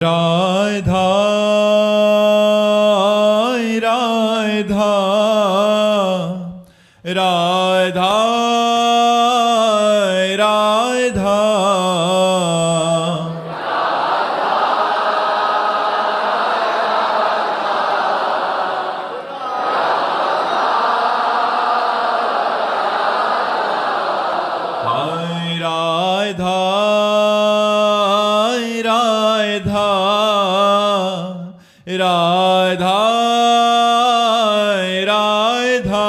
राधा राधा राधा राधा राधा राधा राधा राधा राधा राधा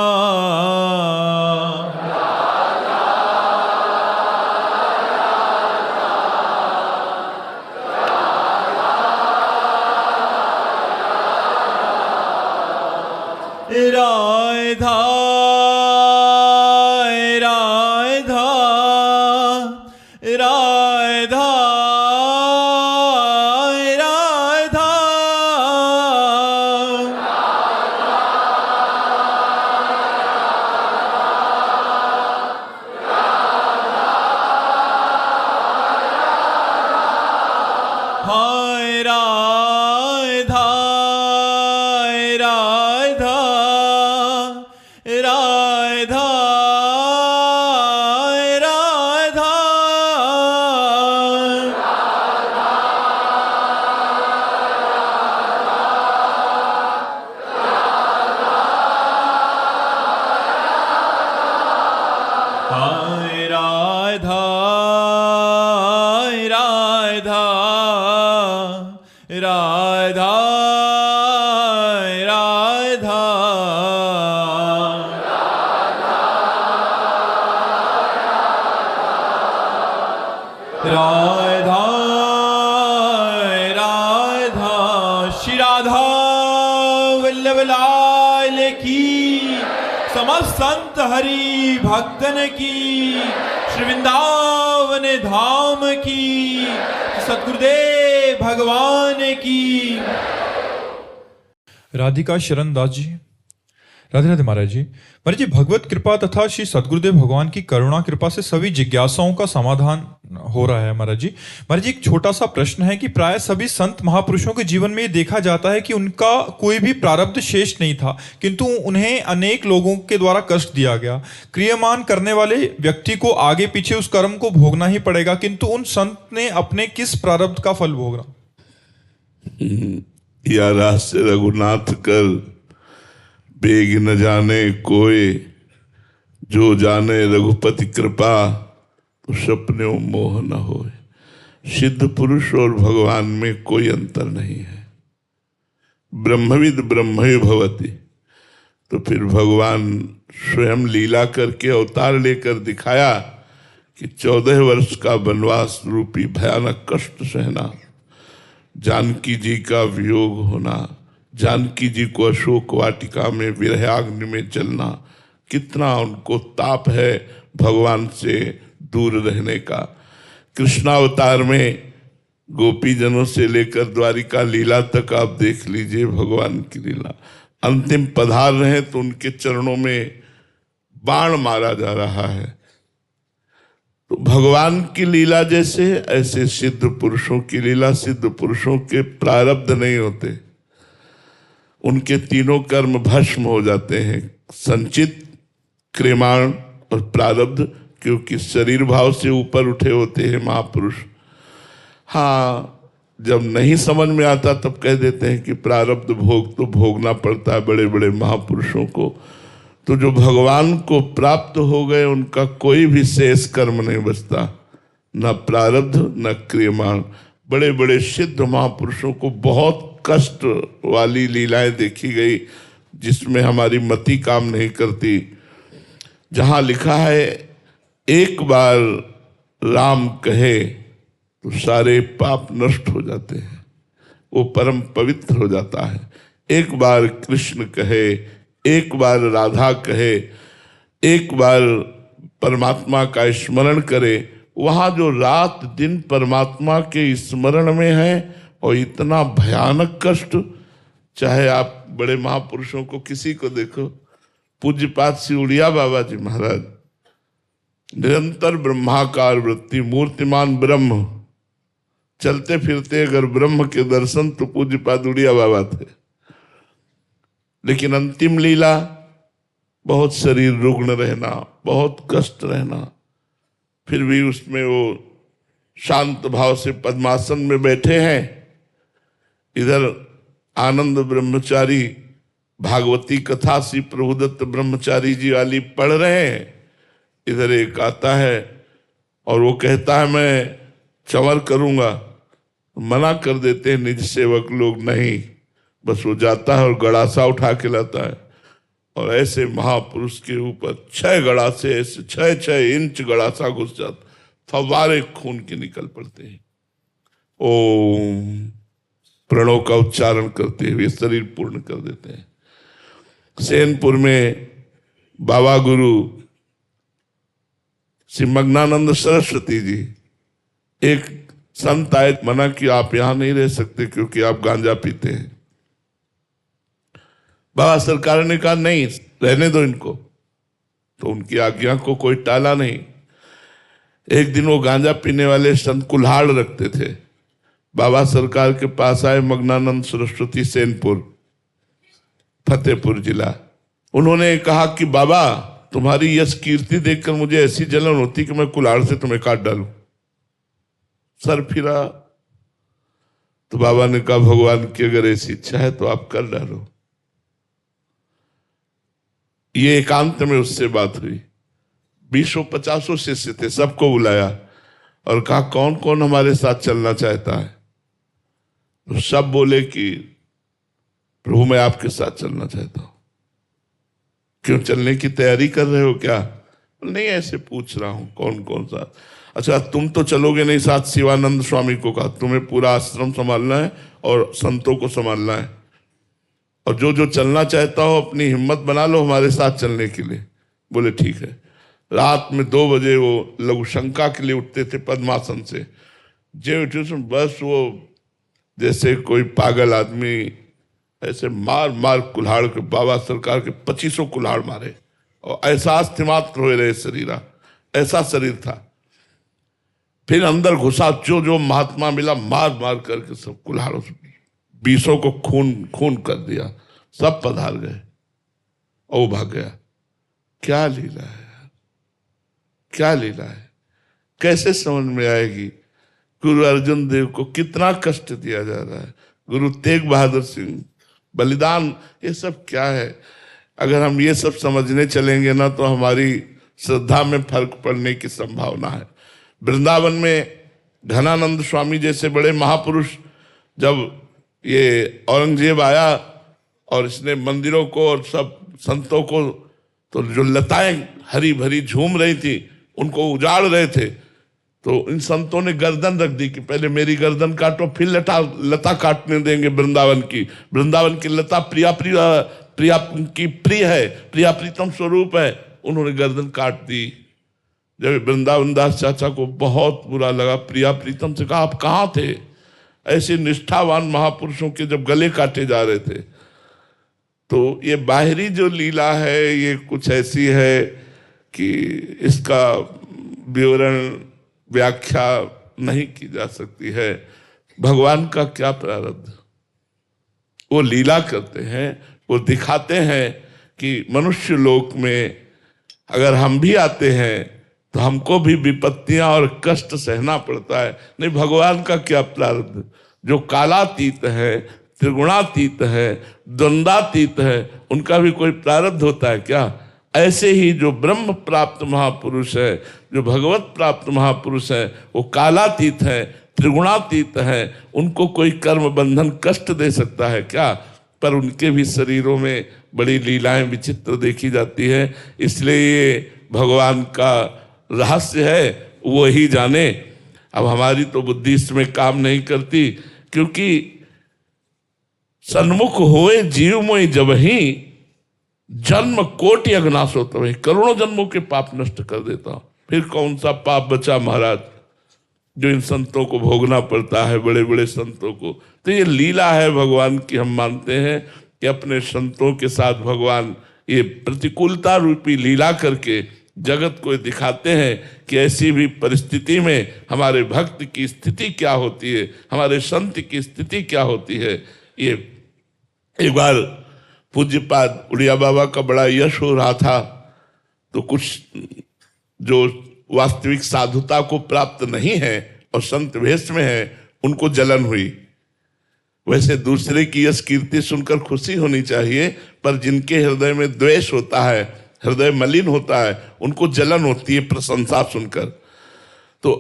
हाय राधा राधा राधा राधा हाय राधा राधा राधा राधा राधा राधा श्री राधा वल्लभ लाल की समस्त संत हरि भक्तन की श्री वृंदावन धाम की सतगुरुदेव भगवान की। राधिका शरण दास जी। राधे राधे महाराज जी। महाराज जी, भगवत कृपा तथा श्री सतगुरुदेव भगवान की करुणा कृपा से सभी जिज्ञासाओं का समाधान हो रहा है। महाराज जी, एक छोटा सा प्रश्न है कि प्राय सभी संत महापुरुषों के जीवन में ये देखा जाता है कि उनका कोई भी प्रारब्ध शेष नहीं था, किंतु उन्हें अनेक लोगों के द्वारा कष्ट दिया गया। क्रियमान करने वाले व्यक्ति को आगे पीछे उस कर्म को भोगना ही पड़ेगा, किंतु उन संत ने अपने किस प्रारब्ध का फल भोगना? या रास रघुनाथ कर बेग न जाने कोई, जो जाने रघुपति कृपा तो सपने मोह न होए। सिद्ध पुरुष और भगवान में कोई अंतर नहीं है। ब्रह्मविद ब्रह्मयो भवति, तो फिर भगवान स्वयं लीला करके अवतार लेकर दिखाया कि 14 वर्ष का वनवास रूपी भयानक कष्ट सहना, जानकी जी का वियोग होना, जानकी जी को अशोक वाटिका में विरहाग्नि में जलना, कितना उनको ताप है भगवान से दूर रहने का। कृष्णावतार में गोपीजनों से लेकर द्वारिका लीला तक आप देख लीजिए भगवान की लीला। अंतिम पधार रहे तो उनके चरणों में बाण मारा जा रहा है। तो भगवान की लीला जैसे ऐसे सिद्ध पुरुषों की लीला। सिद्ध पुरुषों के प्रारब्ध नहीं होते, उनके तीनों कर्म भस्म हो जाते हैं, संचित, क्रियमाण और प्रारब्ध, क्योंकि शरीर भाव से ऊपर उठे होते हैं महापुरुष। हाँ, जब नहीं समझ में आता तब कह देते हैं कि प्रारब्ध भोग तो भोगना पड़ता है बड़े बड़े महापुरुषों को। तो जो भगवान को प्राप्त हो गए उनका कोई भी शेष कर्म नहीं बचता, न प्रारब्ध न क्रियमाण। बड़े बड़े सिद्ध महापुरुषों को बहुत कष्ट वाली लीलाएं देखी गई जिसमें हमारी मति काम नहीं करती। जहाँ लिखा है एक बार राम कहे तो सारे पाप नष्ट हो जाते हैं, वो परम पवित्र हो जाता है। एक बार कृष्ण कहे, एक बार राधा कहे, एक बार परमात्मा का स्मरण करे, वहाँ जो रात दिन परमात्मा के स्मरण में है और इतना भयानक कष्ट, चाहे आप बड़े महापुरुषों को किसी को देखो, पूज्यपाद सिउड़िया बाबा जी महाराज निरंतर ब्रह्माकार वृत्ति, मूर्तिमान ब्रह्म, चलते फिरते अगर ब्रह्म के दर्शन तो पूज्य पादुड़िया बाबा थे, लेकिन अंतिम लीला बहुत शरीर रुग्ण रहना, बहुत कष्ट रहना, फिर भी उसमें वो शांत भाव से पद्मासन में बैठे हैं। इधर आनंद ब्रह्मचारी भागवती कथा श्री प्रभुदत्त ब्रह्मचारी जी वाली पढ़ रहे हैं। इधर एक आता है और वो कहता है मैं चंवर करूंगा, मना कर देते हैं निज सेवक लोग, नहीं, बस वो जाता है और गड़ासा उठा के लाता है और ऐसे महापुरुष के ऊपर 6 गड़ासे, ऐसे 6 इंच गड़ासा घुस जाता, फव्वारे खून के निकल पड़ते हैं। ओम प्रणव का उच्चारण करते हुए शरीर पूर्ण कर देते हैं। सेनपुर में बाबा गुरु श्री मग्नानंद सरस्वती जी, एक संत आए, मना कि आप यहां नहीं रह सकते क्योंकि आप गांजा पीते हैं। बाबा सरकार ने कहा नहीं, रहने दो इनको, तो उनकी आज्ञा को कोई टाला नहीं। एक दिन वो गांजा पीने वाले संत कुल्हाड़ रखते थे, बाबा सरकार के पास आए, मग्नानंद सरस्वती, सेनपुर, फतेहपुर जिला। उन्होंने कहा कि बाबा तुम्हारी यश कीर्ति देखकर मुझे ऐसी जलन होती कि मैं कुल्हाड़ से तुम्हें काट डालूं। सर फिरा तो बाबा ने कहा भगवान की अगर ऐसी इच्छा है तो आप कर डालो। ये एकांत में उससे बात हुई। 20-50 शिष्य थे, सबको बुलाया और कहा कौन कौन हमारे साथ चलना चाहता है। तो सब बोले कि प्रभु मैं आपके साथ चलना चाहता हूं। क्यों, चलने की तैयारी कर रहे हो क्या? नहीं, ऐसे पूछ रहा हूं कौन कौन सा। अच्छा तुम तो चलोगे नहीं साथ? शिवानंद स्वामी को कहा तुम्हें पूरा आश्रम संभालना है और संतों को संभालना है, और जो जो चलना चाहता हो अपनी हिम्मत बना लो हमारे साथ चलने के लिए। बोले ठीक है। रात में 2 बजे वो लघु शंका के लिए उठते थे पद्मासन से, जे उठे बस वो जैसे कोई पागल आदमी ऐसे मार मार कुल्हाड़ के, बाबा सरकार के 2500 कुल्हाड़ मारे और एहसास थे मात्र हो रहे शरीर, ऐसा शरीर था। फिर अंदर घुसा, जो जो महात्मा मिला मार मार करके सब कुल्हाड़ों से 20 को खून खून कर दिया, सब पधार गए और वो भाग गया। क्या लीला है यार, क्या लीला है, कैसे समझ में आएगी? गुरु अर्जुन देव को कितना कष्ट दिया जा रहा है, गुरु तेग बहादुर सिंह बलिदान, ये सब क्या है? अगर हम ये सब समझने चलेंगे ना तो हमारी श्रद्धा में फर्क पड़ने की संभावना है। वृंदावन में घनानंद स्वामी जैसे बड़े महापुरुष, जब ये औरंगजेब आया और इसने मंदिरों को और सब संतों को, तो जो लताएं हरी भरी झूम रही थी उनको उजाड़ रहे थे, तो इन संतों ने गर्दन रख दी कि पहले मेरी गर्दन काटो फिर लता काटने देंगे वृंदावन की। वृंदावन की लता प्रिया की प्रिय है, प्रिया प्रीतम स्वरूप है। उन्होंने गर्दन काट दी। जब वृंदावन दास चाचा को बहुत बुरा लगा, प्रिया प्रीतम से कहा आप कहाँ थे? ऐसे निष्ठावान महापुरुषों के जब गले काटे जा रहे थे। तो ये बाहरी जो लीला है ये कुछ ऐसी है कि इसका विवरण व्याख्या नहीं की जा सकती है। भगवान का क्या प्रारब्ध, वो लीला करते हैं, वो दिखाते हैं कि मनुष्य लोक में अगर हम भी आते हैं तो हमको भी विपत्तियां और कष्ट सहना पड़ता है। नहीं, भगवान का क्या प्रारब्ध, जो कालातीत है, त्रिगुणातीत है, द्वंद्वातीत है, उनका भी कोई प्रारब्ध होता है क्या? ऐसे ही जो ब्रह्म प्राप्त महापुरुष है, जो भगवत प्राप्त महापुरुष है, वो कालातीत है, त्रिगुणातीत है, उनको कोई कर्म बंधन कष्ट दे सकता है क्या? पर उनके भी शरीरों में बड़ी लीलाएं विचित्र देखी जाती है। इसलिए ये भगवान का रहस्य है, वो ही जाने। अब हमारी तो बुद्धि इसमें काम नहीं करती, क्योंकि सन्मुख होए जीव मोहि जब ही जन्म कोटि अघनाश होता है, करोड़ों जन्मों के पाप नष्ट कर देता हूं। फिर कौन सा पाप बचा महाराज जो इन संतों को भोगना पड़ता है, बड़े बड़े संतों को। तो ये लीला है भगवान की। हम मानते हैं कि अपने संतों के साथ भगवान ये प्रतिकूलता रूपी लीला करके जगत को दिखाते हैं कि ऐसी भी परिस्थिति में हमारे भक्त की स्थिति क्या होती है, हमारे संत की स्थिति क्या होती है। ये एक बार पूज्यपाद उड़िया बाबा का बड़ा यश हो रहा था, तो कुछ जो वास्तविक साधुता को प्राप्त नहीं है और संत वेश में है, उनको जलन हुई। वैसे दूसरे की यश कीर्ति सुनकर खुशी होनी चाहिए, पर जिनके हृदय में द्वेष होता है, हृदय मलिन होता है, उनको जलन होती है प्रशंसा सुनकर। तो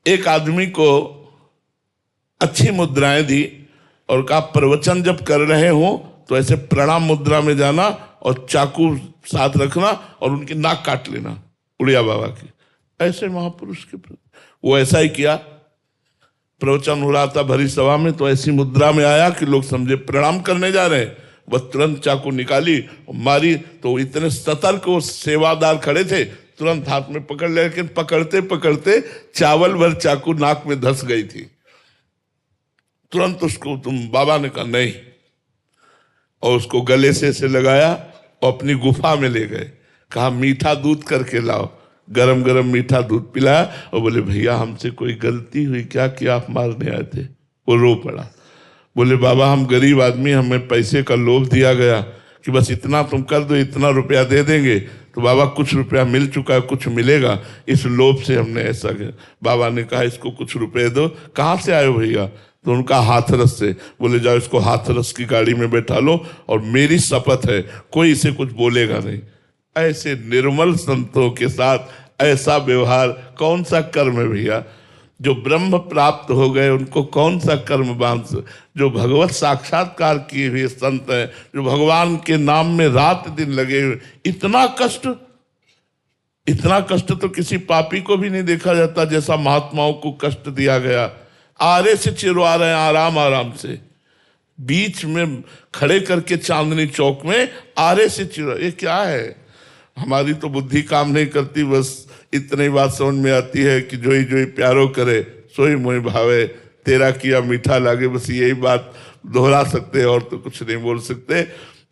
एक आदमी को अच्छी मुद्राएं दी और कहा प्रवचन जब कर रहे हो तो ऐसे प्रणाम मुद्रा में जाना और चाकू साथ रखना और उनकी नाक काट लेना, उड़िया बाबा की। ऐसे महापुरुष के वो ऐसा ही किया। प्रवचन हो रहा था भरी सभा में, तो ऐसी मुद्रा में आया कि लोग समझे प्रणाम करने जा रहे हैं। वह तुरंत चाकू निकाली और मारी, तो इतने सतर्क वो सेवादार खड़े थे, तुरंत हाथ में पकड़ ले, लेकिन पकड़ते पकड़ते चावल भर चाकू नाक में धंस गई थी। तुरंत उसको बाबा ने कहा नहीं, और उसको गले से ऐसे लगाया और अपनी गुफा में ले गए। कहा मीठा दूध करके लाओ, गरम गरम मीठा दूध पिलाया और बोले भैया हमसे कोई गलती हुई क्या कि आप मारने आए थे। वो रो पड़ा, बोले बाबा हम गरीब आदमी, हमें पैसे का लोभ दिया गया कि बस इतना तुम कर दो, इतना रुपया दे देंगे। तो बाबा कुछ रुपया मिल चुका है, कुछ मिलेगा, इस लोभ से हमने ऐसा किया। बाबा ने कहा इसको कुछ रुपए दो। कहाँ से आए हो भैया? तो उनका हाथरस से। बोले जाओ इसको हाथरस की गाड़ी में बैठा लो और मेरी शपथ है कोई इसे कुछ बोलेगा नहीं। ऐसे निर्मल संतों के साथ ऐसा व्यवहार, कौन सा कर्म है भैया? जो ब्रह्म प्राप्त हो गए उनको कौन सा कर्म बांध? जो भगवत साक्षात्कार किए हुए संत हैं, जो भगवान के नाम में रात दिन लगे हुए, इतना कष्ट तो किसी पापी को भी नहीं देखा जाता जैसा महात्माओं को कष्ट दिया गया। आरे से चिरवा रहे हैं आराम आराम से, बीच में खड़े करके चांदनी चौक में आरे से चिरवा। ये क्या है? हमारी तो बुद्धि काम नहीं करती, बस इतनी बात समझ में आती है कि जोई जोई प्यारो करे सोई मोई भावे, तेरा किया मीठा लागे। बस यही बात दोहरा सकते और तो कुछ नहीं बोल सकते।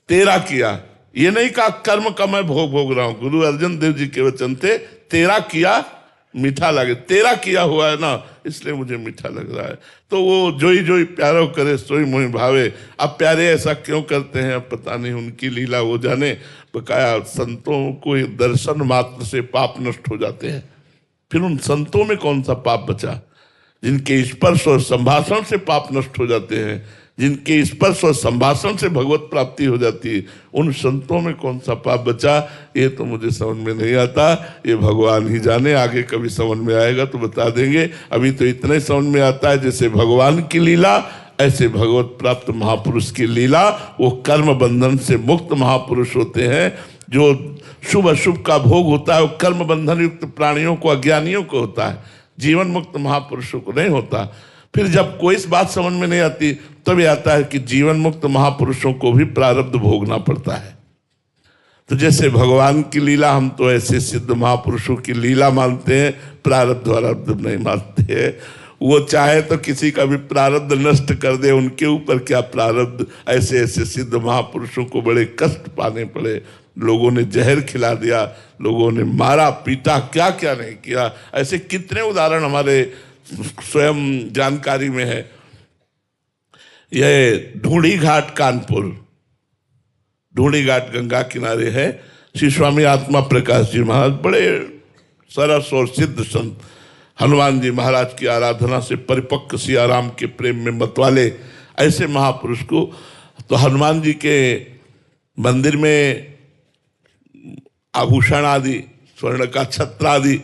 तेरा किया, ये नहीं कहा कर्म का मैं भोग रहा हूं। गुरु अर्जन देव जी के वचन थे, तेरा किया मीठा लगे। तेरा किया हुआ है ना, इसलिए मुझे मीठा लग रहा है। तो वो जोई जोई प्यारो करे सोई मोई भावे। अब प्यारे ऐसा क्यों करते हैं अब पता नहीं, उनकी लीला वो जाने। बकाया संतों को दर्शन मात्र से पाप नष्ट हो जाते हैं। फिर उन संतों में कौन सा पाप बचा? जिनके स्पर्श और संभाषण से पाप नष्ट हो जाते हैं, जिनके स्पर्श और संभाषण से भगवत प्राप्ति हो जाती है, उन संतों में कौन सा पाप बचा? ये तो मुझे समझ में नहीं आता, ये भगवान ही जाने। आगे कभी समझ में आएगा तो बता देंगे। अभी तो इतने समझ में आता है जैसे भगवान की लीला, ऐसे भगवत प्राप्त महापुरुष की लीला। वो कर्म बंधन से मुक्त महापुरुष होते हैं। जो शुभ अशुभ का भोग होता है वो कर्म बंधन युक्त प्राणियों को, अज्ञानियों को होता है, जीवन मुक्त महापुरुषों को नहीं होता। फिर जब कोई इस बात समझ में नहीं आती तब आता है कि जीवन मुक्त महापुरुषों को भी प्रारब्ध भोगना पड़ता है। तो जैसे भगवान की लीला, हम तो ऐसे सिद्ध महापुरुषों की लीला मानते हैं, प्रारब्ध वारब्ध नहीं मानते हैं। वो चाहे तो किसी का भी प्रारब्ध नष्ट कर दे, उनके ऊपर क्या प्रारब्ध। ऐसे ऐसे सिद्ध महापुरुषों को बड़े कष्ट पाने पड़े। लोगों ने जहर खिला दिया, लोगों ने मारा पीटा, क्या क्या नहीं किया। ऐसे कितने उदाहरण हमारे स्वयं जानकारी में है। यह ढूंढी घाट कानपुर, ढूंढी घाट गंगा किनारे है। श्री स्वामी आत्मा प्रकाश जी महाराज बड़े सरस और सिद्ध संत, हनुमान जी महाराज की आराधना से परिपक्व, सियाराम के प्रेम में मतवाले ऐसे महापुरुष को, तो हनुमान जी के मंदिर में आभूषण आदि, स्वर्ण का छत्र आदि,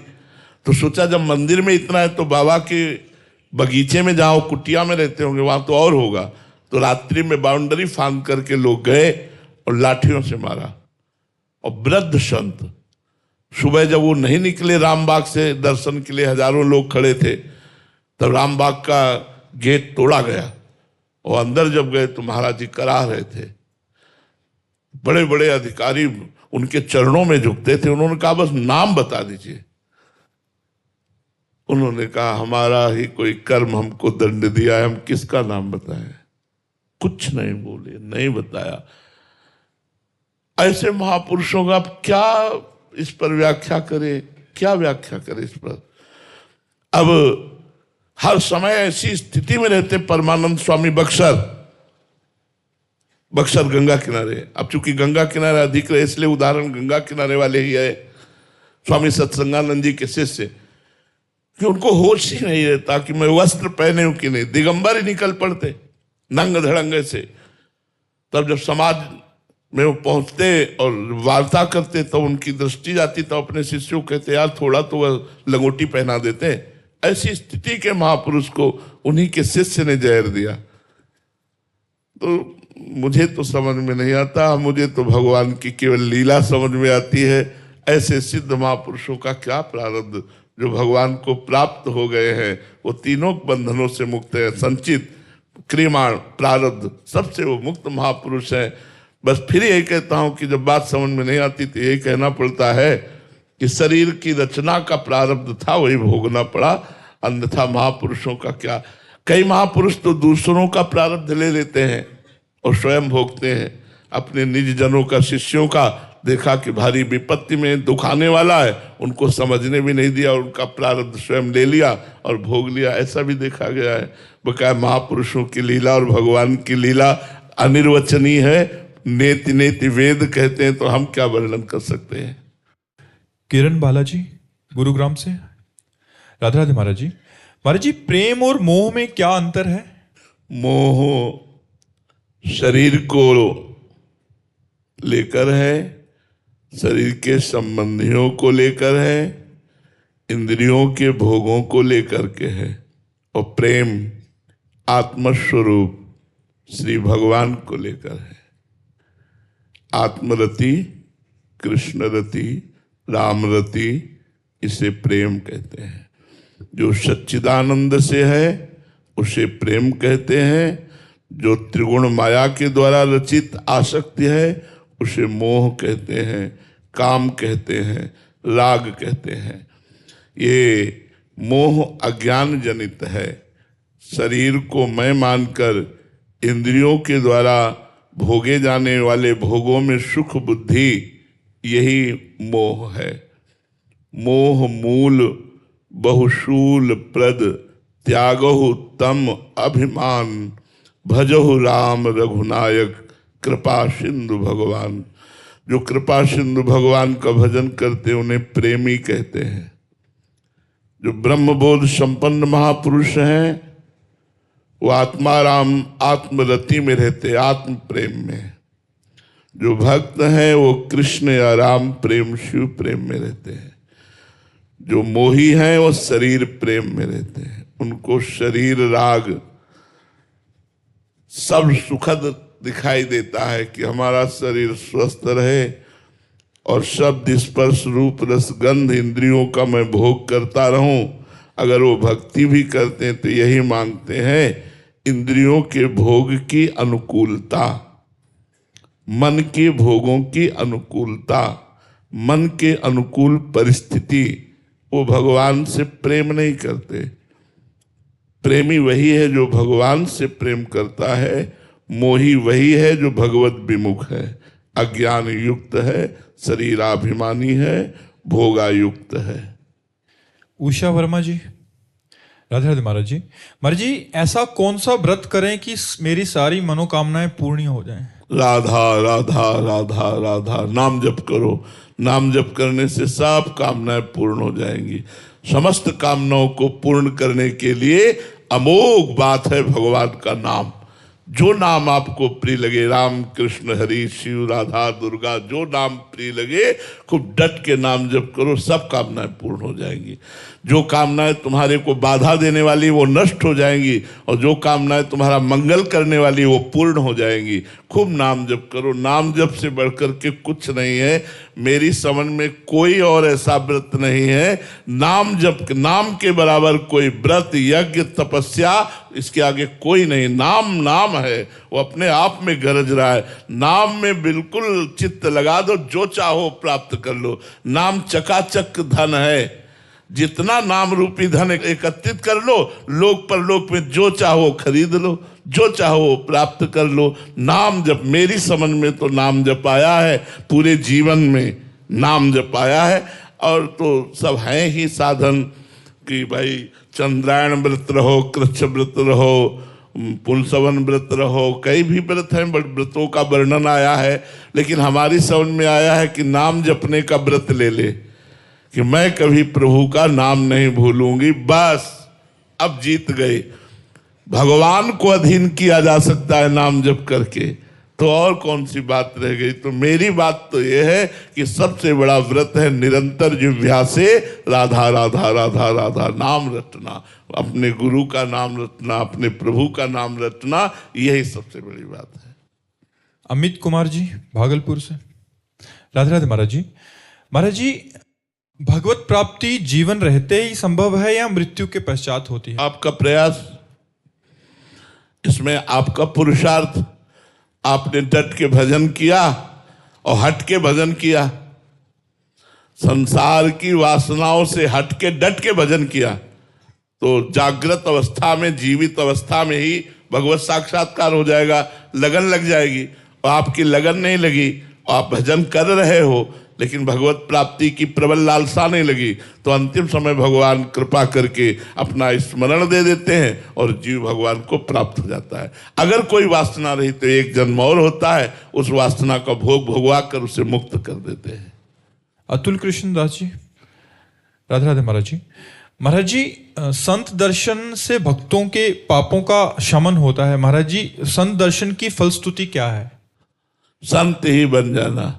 तो सोचा जब मंदिर में इतना है तो बाबा के बगीचे में जहाँ कुटिया में रहते होंगे वहाँ तो और होगा। तो रात्रि में बाउंड्री फांद करके लोग गए और लाठियों से मारा। और वृद्ध संत सुबह जब वो नहीं निकले रामबाग से दर्शन के लिए, हजारों लोग खड़े थे, तब रामबाग का गेट तोड़ा गया और अंदर जब गए तो महाराज जी करा रहे थे। बड़े बड़े अधिकारी उनके चरणों में झुकते थे। उन्होंने कहा बस नाम बता दीजिए। उन्होंने कहा हमारा ही कोई कर्म हमको दंड दिया है, हम किसका नाम बताएं? कुछ नहीं बोले, नहीं बताया। ऐसे महापुरुषों का क्या इस पर व्याख्या करे, क्या व्याख्या करे इस पर। अब हर समय ऐसी स्थिति में रहते परमानंद स्वामी बक्सर गंगा किनारे। अब चूंकि गंगा किनारे अधिक रहे इसलिए उदाहरण गंगा किनारे वाले ही है। स्वामी सत्संगानंद जी के शिष्य कि उनको होश ही नहीं रहता कि मैं वस्त्र पहने हूं कि नहीं, दिगंबर ही निकल पड़ते नंग धड़ंगे से। तब जब समाज में वो पहुंचते और वार्ता करते तो उनकी दृष्टि जाती, तो अपने शिष्यों कहते यार थोड़ा तो वह लंगोटी पहना देते। ऐसी स्थिति के महापुरुष को उन्हीं के शिष्य ने जहर दिया। तो मुझे तो समझ में नहीं आता, मुझे तो भगवान की केवल लीला समझ में आती है। ऐसे सिद्ध महापुरुषों का क्या प्रारब्ध, जो भगवान को प्राप्त हो गए हैं वो तीनों बंधनों से मुक्त है। संचित, क्रियमाण, प्रारब्ध, सबसे वो मुक्त महापुरुष है। बस फिर यही कहता हूं कि जब बात समझ में नहीं आती तो यही कहना पड़ता है कि शरीर की रचना का प्रारब्ध था वही भोगना पड़ा, अन्यथा महापुरुषों का क्या। कई महापुरुष तो दूसरों का प्रारब्ध ले लेते हैं और स्वयं भोगते हैं। अपने निज जनों का, शिष्यों का देखा कि भारी विपत्ति में दुख आने वाला है, उनको समझने भी नहीं दिया, उनका प्रारब्ध स्वयं ले लिया और भोग लिया। ऐसा भी देखा गया है। बकाया महापुरुषों की लीला और भगवान की लीला अनिर्वचनीय है। नेति नेति वेद कहते हैं, तो हम क्या वर्णन कर सकते हैं। किरण बालाजी गुरुग्राम से। राधे राधे महाराज जी। महाराज जी, प्रेम और मोह में क्या अंतर है? मोह शरीर को लेकर है, शरीर के संबंधियों को लेकर है, इंद्रियों के भोगों को लेकर के है। और प्रेम आत्मस्वरूप श्री भगवान को लेकर है। आत्मरति, कृष्णरति, रामरति, इसे प्रेम कहते हैं। जो सच्चिदानंद से है उसे प्रेम कहते हैं। जो त्रिगुण माया के द्वारा रचित आसक्ति है उसे मोह कहते हैं, काम कहते हैं, राग कहते हैं। ये मोह अज्ञान जनित है। शरीर को मैं मानकर इंद्रियों के द्वारा भोगे जाने वाले भोगों में सुख बुद्धि, यही मोह है। मोह मूल बहुशूल प्रद त्यागहु तम अभिमान, भजहु राम रघुनायक कृपा सिंधु भगवान। जो कृपा सिंधु भगवान का भजन करते उन्हें प्रेमी कहते हैं। जो ब्रह्मबोध संपन्न महापुरुष हैं वो आत्माराम आत्मरति में रहते, आत्म प्रेम में। जो भक्त हैं वो कृष्ण या राम प्रेम, शिव प्रेम में रहते हैं। जो मोही हैं वो शरीर प्रेम में रहते हैं। उनको शरीर राग सब सुखद दिखाई देता है कि हमारा शरीर स्वस्थ रहे और शब्द स्पर्श रूप रस गंध इंद्रियों का मैं भोग करता रहूं। अगर वो भक्ति भी करते हैं तो यही मांगते हैं, इंद्रियों के भोग की अनुकूलता, मन के भोगों की अनुकूलता, मन के अनुकूल परिस्थिति। वो भगवान से प्रेम नहीं करते। प्रेमी वही है जो भगवान से प्रेम करता है। मोही वही है जो भगवत विमुख है, अज्ञान युक्त है, शरीराभिमानी है, भोगायुक्त है। उषा वर्मा जी। राधे राधे महाराज जी। महाराज जी, ऐसा कौन सा व्रत करें कि मेरी सारी मनोकामनाएं पूर्ण हो जाएं? राधा राधा राधा राधा नाम जप करो। नाम जप करने से सब कामनाएं पूर्ण हो जाएंगी। समस्त कामनाओं को पूर्ण करने के लिए अमोघ बात है भगवान का नाम। जो नाम आपको प्रिय लगे, राम कृष्ण हरि शिव राधा दुर्गा, जो नाम प्रिय लगे खूब डट के नाम जप करो, सब कामनाएं पूर्ण हो जाएंगी। जो कामनाएं तुम्हारे को बाधा देने वाली वो नष्ट हो जाएंगी और जो कामनाएं तुम्हारा मंगल करने वाली वो पूर्ण हो जाएंगी। खूब नाम जप करो। नाम जप से बढ़कर के कुछ नहीं है। मेरी समझ में कोई और ऐसा व्रत नहीं है। नाम जप, नाम के बराबर कोई व्रत, यज्ञ, तपस्या, इसके आगे कोई नहीं। नाम नाम है, वो अपने आप में गरज रहा है। नाम में बिल्कुल चित्त लगा दो, जो चाहो प्राप्त कर लो। नाम चकाचक धन है। जितना नाम रूपी धन एकत्रित कर लो, लोक परलोक में जो चाहो खरीद लो, जो चाहो प्राप्त कर लो। नाम जप, मेरी समझ में तो नाम जप आया है पूरे जीवन में। नाम जप आया है। और तो सब हैं ही साधन कि भाई चंद्रायण व्रत रहो, कृच्छ व्रत रहो, पुंसवन व्रत रहो, कई भी व्रत हैं, व्रतों का वर्णन आया है। लेकिन हमारी समझ में आया है कि नाम जपने का व्रत ले ले कि मैं कभी प्रभु का नाम नहीं भूलूंगी, बस अब जीत गए। भगवान को अधीन किया जा सकता है नाम जप करके, तो और कौन सी बात रह गई। तो मेरी बात तो यह है कि सबसे बड़ा व्रत है निरंतर जिह्वा से राधा राधा राधा राधा नाम रटना, अपने गुरु का नाम रटना, अपने प्रभु का नाम रटना, यही सबसे बड़ी बात है। अमित कुमार जी भागलपुर से। राधे राधे महाराज जी। महाराज जी, भगवत प्राप्ति जीवन रहते ही संभव है या मृत्यु के पश्चात होती है? आपका प्रयास, इसमें आपका पुरुषार्थ, आपने डट के भजन किया और हट के भजन किया, संसार की वासनाओं से हट के डट के भजन किया, तो जागृत अवस्था में, जीवित अवस्था में ही भगवत साक्षात्कार हो जाएगा। लगन लग जाएगी, और आपकी लगन नहीं लगी, आप भजन कर रहे हो लेकिन भगवत प्राप्ति की प्रबल लालसा नहीं लगी, तो अंतिम समय भगवान कृपा करके अपना स्मरण दे देते हैं और जीव भगवान को प्राप्त हो जाता है। अगर कोई वासना रही तो एक जन्म और होता है, उस वासना का भोग भोगवा कर उसे मुक्त कर देते हैं। अतुल कृष्ण दास जी। राधे राधे महाराज जी। महाराज जी, संत दर्शन से भक्तों के पापों का शमन होता है। महाराज जी, संत दर्शन की फलस्तुति क्या है? संत ही बन जाना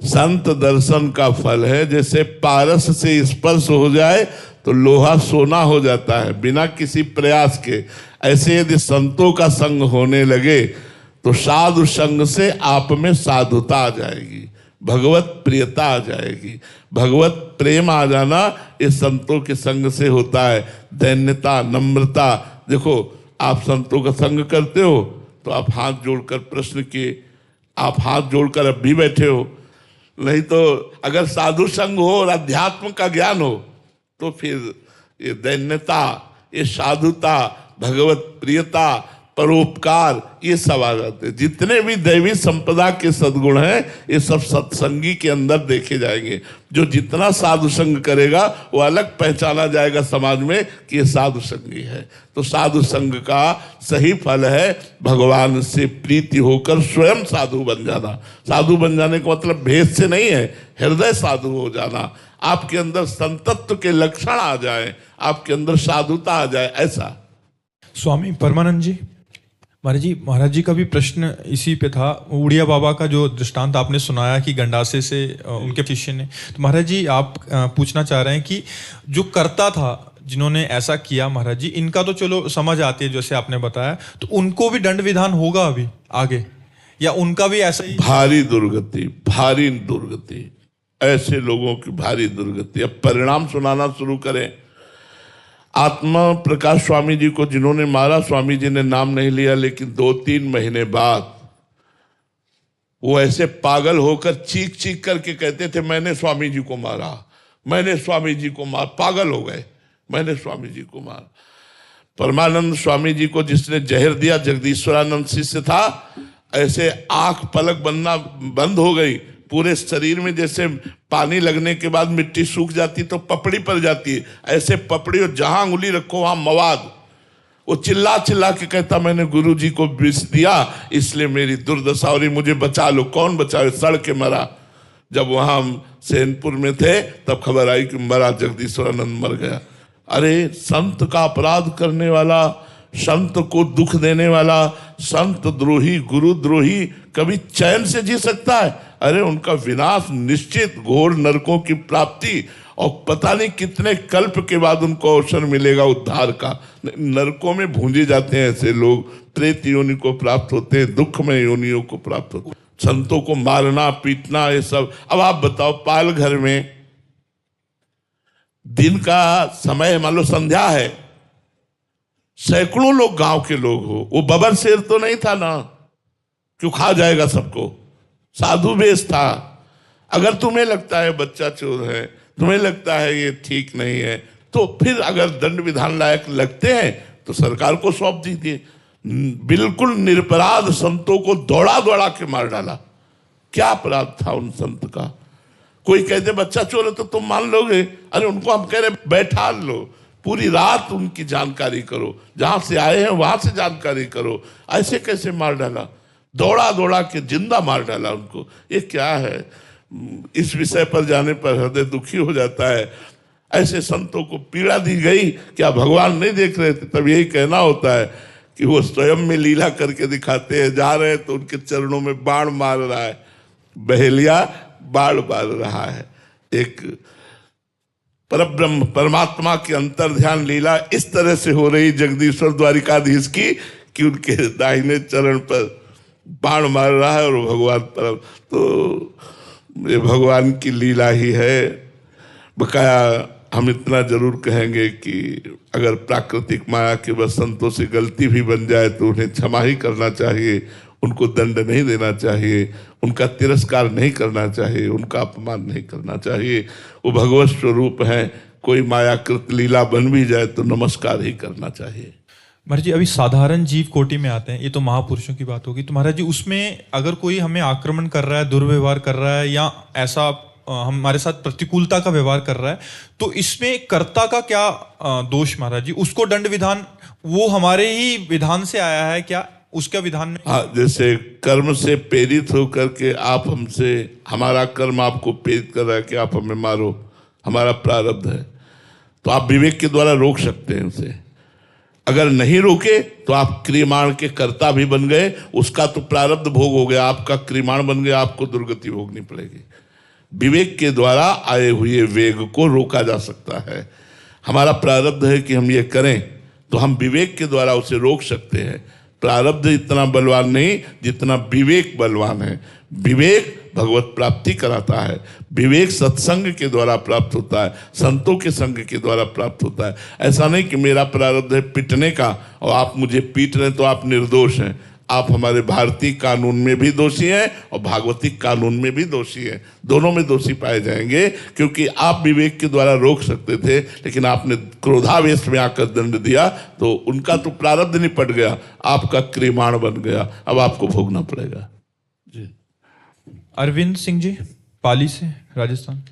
संत दर्शन का फल है। जैसे पारस से स्पर्श हो जाए तो लोहा सोना हो जाता है बिना किसी प्रयास के, ऐसे यदि संतों का संग होने लगे तो साधु संग से आप में साधुता आ जाएगी, भगवत प्रियता आ जाएगी। भगवत प्रेम आ जाना ये संतों के संग से होता है। दैन्यता, नम्रता। देखो, आप संतों का संग करते हो तो आप हाथ जोड़कर प्रश्न किए, आप हाथ जोड़कर अब भी बैठे हो। नहीं तो अगर साधु संग हो और अध्यात्म का ज्ञान हो तो फिर ये दैन्यता, ये साधुता, भगवत प्रियता, परोपकार, ये सब आ जाते हैं। जितने भी दैवी संपदा के सद्गुण हैं ये सब सत्संगी के अंदर देखे जाएंगे। जो जितना साधु संग करेगा वो अलग पहचाना जाएगा समाज में कि ये साधु संगी है। तो साधु संग का सही फल है भगवान से प्रीति होकर स्वयं साधु बन जाना। साधु बन जाने का मतलब भेद से नहीं है, हृदय साधु हो जाना, आपके अंदर संतत्व के लक्षण आ जाए, आपके अंदर साधुता आ जाए, ऐसा। स्वामी परमानंद जी। महाराज जी का भी प्रश्न इसी पे था। उड़िया बाबा का जो दृष्टांत आपने सुनाया कि गंडासे से उनके शिष्य ने, तो महाराज जी आप पूछना चाह रहे हैं कि जो करता था, जिन्होंने ऐसा किया, महाराज जी इनका तो चलो समझ आती है जैसे आपने बताया, तो उनको भी दंड विधान होगा अभी आगे, या उनका भी ऐसा ही? भारी दुर्गति, भारी दुर्गति, ऐसे लोगों की भारी दुर्गति। अब परिणाम सुनाना शुरू करें। आत्मा प्रकाश स्वामी जी को जिन्होंने मारा, स्वामी जी ने नाम नहीं लिया, लेकिन 2-3 महीने बाद वो ऐसे पागल होकर चीख चीख करके कहते थे मैंने स्वामी जी को मारा, मैंने स्वामी जी को मारा। पागल हो गए, मैंने स्वामी जी को मारा। परमानंद स्वामी जी को जिसने जहर दिया, जगदीश्वरानंद शिष्य था, ऐसे आंख पलक बनना बंद हो गई, पूरे शरीर में जैसे पानी लगने के बाद मिट्टी सूख जाती तो पपड़ी पड़ जाती है, ऐसे पपड़ी, और जहां उंगली रखो वहां मवाद। वो चिल्ला चिल्ला के कहता मैंने गुरु जी को विष दिया इसलिए मेरी दुर्दशा हो रही, मुझे बचा लो। कौन बचाए? सड़ के मरा। जब वहां हम सैनपुर में थे तब खबर आई कि मरा, जगदीश्वरानंद मर गया। अरे संत का अपराध करने वाला, संत को दुख देने वाला, संत द्रोही, गुरु द्रोही कभी चैन से जी सकता है? अरे उनका विनाश निश्चित, घोर नरकों की प्राप्ति, और पता नहीं कितने कल्प के बाद उनको अवसर मिलेगा उद्धार का। नरकों में भूंजे जाते हैं ऐसे लोग, प्रेत योनि को प्राप्त होते हैं, दुखमय योनियों को प्राप्त होते हैं। संतों को मारना पीटना ये सब। अब आप बताओ, पाल घर में दिन का समय, मान लो संध्या है, सैकड़ों लोग गांव के लोग हो, वो बबर शेर तो नहीं था ना, क्यों खा जाएगा सबको। साधु वेश था। अगर तुम्हें लगता है बच्चा चोर है, तुम्हें लगता है ये ठीक नहीं है, तो फिर अगर दंड विधान लायक लगते हैं तो सरकार को सौंप दीजिए। बिल्कुल निरपराध संतों को दौड़ा दौड़ा के मार डाला। क्या अपराध था उन संत का? कोई कहते बच्चा चोर है तो तुम मान लोगे? अरे उनको हम कह रहे बैठा लो, पूरी रात उनकी जानकारी करो, जहां से आए हैं वहां से जानकारी करो। ऐसे कैसे मार डाला? दौड़ा दौड़ा के जिंदा मार डाला उनको। ये क्या है? इस विषय पर जाने पर हृदय दुखी हो जाता है। ऐसे संतों को पीड़ा दी गई, क्या भगवान नहीं देख रहे थे? तब यही कहना होता है कि वो स्वयं में लीला करके दिखाते हैं। जा रहे हैं तो उनके चरणों में बाण मार रहा है, बहेलिया बाण मार रहा है। एक परब्रह्म परमात्मा की अंतर ध्यान लीला इस तरह से हो रही जगदीश्वर द्वारिकाधीश की कि उनके दाहिने चरण पर बाण मार रहा है और भगवान पर। तो ये भगवान की लीला ही है। बकाया हम इतना जरूर कहेंगे कि अगर प्राकृतिक माया के बस संतों से गलती भी बन जाए तो उन्हें क्षमा ही करना चाहिए, उनको दंड नहीं देना चाहिए, उनका तिरस्कार नहीं करना चाहिए, उनका अपमान नहीं करना चाहिए। वो भगवत स्वरूप हैं। कोई मायाकृत लीला बन भी जाए तो नमस्कार ही करना चाहिए। महाराज जी अभी साधारण जीव कोटि में आते हैं, ये तो महापुरुषों की बात होगी। तो महाराज जी उसमें अगर कोई हमें आक्रमण कर रहा है, दुर्व्यवहार कर रहा है या ऐसा हमारे साथ प्रतिकूलता का व्यवहार कर रहा है, तो इसमें कर्ता का क्या दोष महाराज जी? उसको दंड विधान वो हमारे ही विधान से आया है क्या? उसका विधान में हाँ, जैसे कर्म से प्रेरित होकर के आप हमसे, हमारा कर्म आपको प्रेरित कर रहा है कि आप हमें मारो, हमारा प्रारब्ध है, तो आप विवेक के द्वारा रोक सकते हैं उसे। अगर नहीं रोके तो आप क्रियमाण के कर्ता भी बन गए, उसका तो प्रारब्ध भोग हो गया, आपका क्रियमाण बन गया, आपको दुर्गति भोगनी पड़ेगी। विवेक के द्वारा आए हुए वेग को रोका जा सकता है। हमारा प्रारब्ध है कि हम ये करें, तो हम विवेक के द्वारा उसे रोक सकते हैं। प्रारब्ध इतना बलवान नहीं जितना विवेक बलवान है। विवेक भगवत प्राप्ति कराता है, विवेक सत्संग के द्वारा प्राप्त होता है, संतों के संग के द्वारा प्राप्त होता है। ऐसा नहीं कि मेरा प्रारब्ध है पिटने का और आप मुझे पीट रहे तो आप निर्दोष हैं। आप हमारे भारतीय कानून में भी दोषी हैं और भागवतिक कानून में भी दोषी हैं, दोनों में दोषी पाए जाएंगे, क्योंकि आप विवेक के द्वारा रोक सकते थे, लेकिन आपने क्रोधावेश में आकर दंड दिया तो उनका तो प्रारब्ध निपट गया, आपका क्रियमाण बन गया, अब आपको भोगना पड़ेगा। जी अरविंद सिंह जी पाली से, राजस्थान।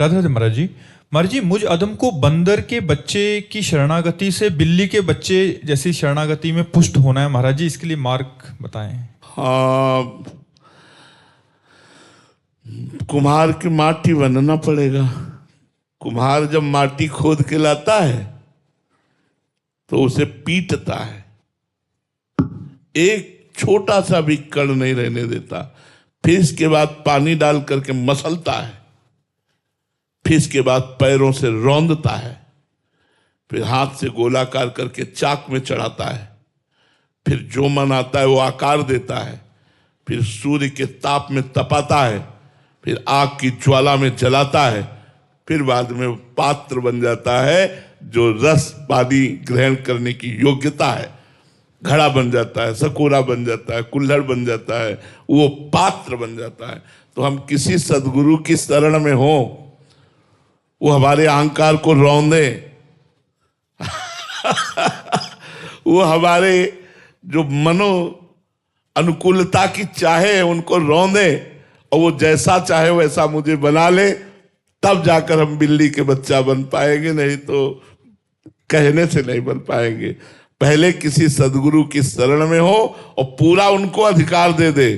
राधे राधे महाराज जी। महाराज जी मुझ अदम को बंदर के बच्चे की शरणागति से बिल्ली के बच्चे जैसी शरणागति में पुष्ट होना है महाराज जी, इसके लिए मार्ग बताएं। हाँ, कुम्हार की माटी बनना पड़ेगा। कुम्हार जब माटी खोद के लाता है तो उसे पीटता है, एक छोटा सा भी कण नहीं रहने देता। फिर इसके बाद पानी डाल करके मसलता है, फिर इसके बाद पैरों से रौंदता है, फिर हाथ से गोलाकार करके चाक में चढ़ाता है, फिर जो मन आता है वो आकार देता है, फिर सूर्य के ताप में तपाता है, फिर आग की ज्वाला में जलाता है, फिर बाद में पात्र बन जाता है जो रस पानी ग्रहण करने की योग्यता है। घड़ा बन जाता है, सकोरा बन जाता है, कुल्हड़ बन जाता है, वो पात्र बन जाता है। तो हम किसी सदगुरु की शरण में हो, वो हमारे अहंकार को रौंदे वो हमारे जो मनो अनुकूलता की चाहे उनको रौंदे और वो जैसा चाहे वैसा मुझे बना ले, तब जाकर हम बिल्ली के बच्चा बन पाएंगे, नहीं तो कहने से नहीं बन पाएंगे। पहले किसी सदगुरु की शरण में हो और पूरा उनको अधिकार दे दे।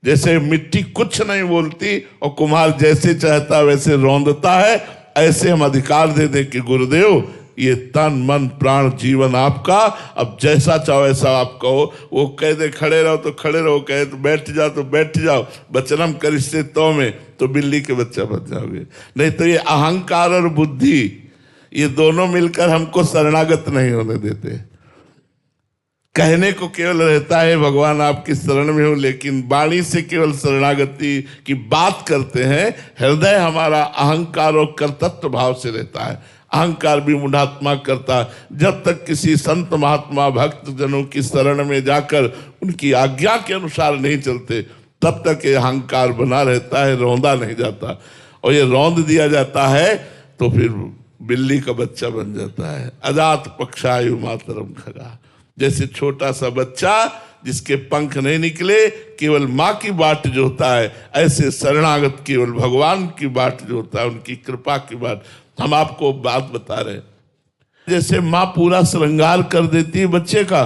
जैसे मिट्टी कुछ नहीं बोलती और कुम्हार जैसे चाहता वैसे रौंदता है, ऐसे हम अधिकार दे दें कि गुरुदेव ये तन मन प्राण जीवन आपका, अब जैसा चाहो ऐसा आप कहो। वो कह दे खड़े रहो तो खड़े रहो, कहे तो बैठ जाओ तो बैठ जाओ, वचनम करिष्ये तो में, तो बिल्ली के बच्चा बन जाओगे। नहीं तो ये अहंकार और बुद्धि ये दोनों मिलकर हमको शरणागत नहीं होने देते। कहने को केवल रहता है भगवान आपकी शरण में हो, लेकिन वाणी से केवल शरणागति की बात करते हैं। हृदय हमारा अहंकार और कर्तृत्व भाव से रहता है। अहंकार भी मूढ़ात्मा करता है। जब तक किसी संत महात्मा भक्त जनों की शरण में जाकर उनकी आज्ञा के अनुसार नहीं चलते, तब तक ये अहंकार बना रहता है, रौंदा नहीं जाता। और ये रौंद दिया जाता है तो फिर बिल्ली का बच्चा बन जाता है। अजात पक्षायु मातरम खगा, जैसे छोटा सा बच्चा जिसके पंख नहीं निकले, केवल माँ की बाट जो होता है, ऐसे शरणागत केवल भगवान की बाट जो होता है, उनकी कृपा की बाट। हम आपको बात बता रहे हैं, जैसे माँ पूरा श्रृंगार कर देती है बच्चे का,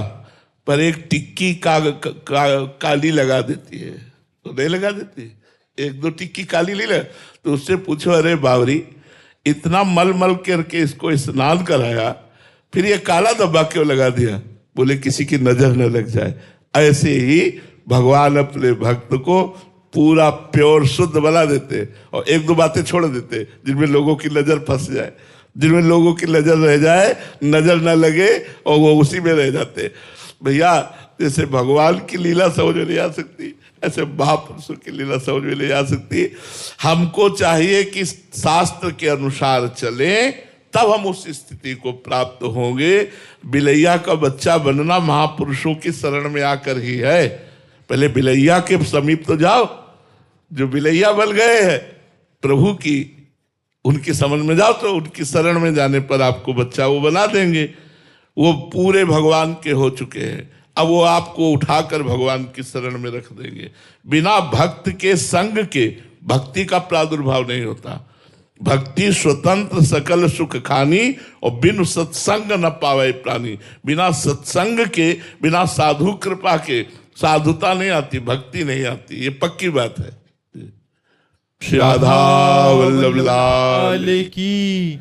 पर एक टिक्की काली लगा देती है, तो नहीं लगा देती, एक दो टिक्की काली ले ले, तो उससे पूछो, अरे बावरी इतना मल मल करके इसको स्नान कराया, फिर ये काला धब्बा क्यों लगा दिया? बोले किसी की नजर न लग जाए। ऐसे ही भगवान अपने भक्त को पूरा प्योर शुद्ध बना देते और एक दो बातें छोड़ देते जिनमें लोगों की नजर फंस जाए, जिनमें लोगों की नजर रह जाए, नजर न लगे और वो उसी में रह जाते। भैया जैसे भगवान की लीला समझ में नहीं आ सकती, ऐसे महापुरुषों की लीला समझ में नहीं आ सकती। हमको चाहिए कि शास्त्र के अनुसार चले, तब हम उस स्थिति को प्राप्त होंगे। बिलैया का बच्चा बनना महापुरुषों की शरण में आकर ही है। पहले बिलैया के समीप तो जाओ, जो बिलैया बन गए हैं प्रभु की, उनकी समझ में जाओ, तो उनकी शरण में जाने पर आपको बच्चा वो बना देंगे। वो पूरे भगवान के हो चुके हैं, अब वो आपको उठाकर भगवान की शरण में रख देंगे। बिना भक्त के संग के भक्ति का प्रादुर्भाव नहीं होता। भक्ति स्वतंत्र सकल सुख खानी, और बिन सत्संग न पावे प्राणी। बिना सत्संग के, बिना साधु कृपा के साधुता नहीं आती, भक्ति नहीं आती, ये पक्की बात है। श्री राधा वल्लभ लाल की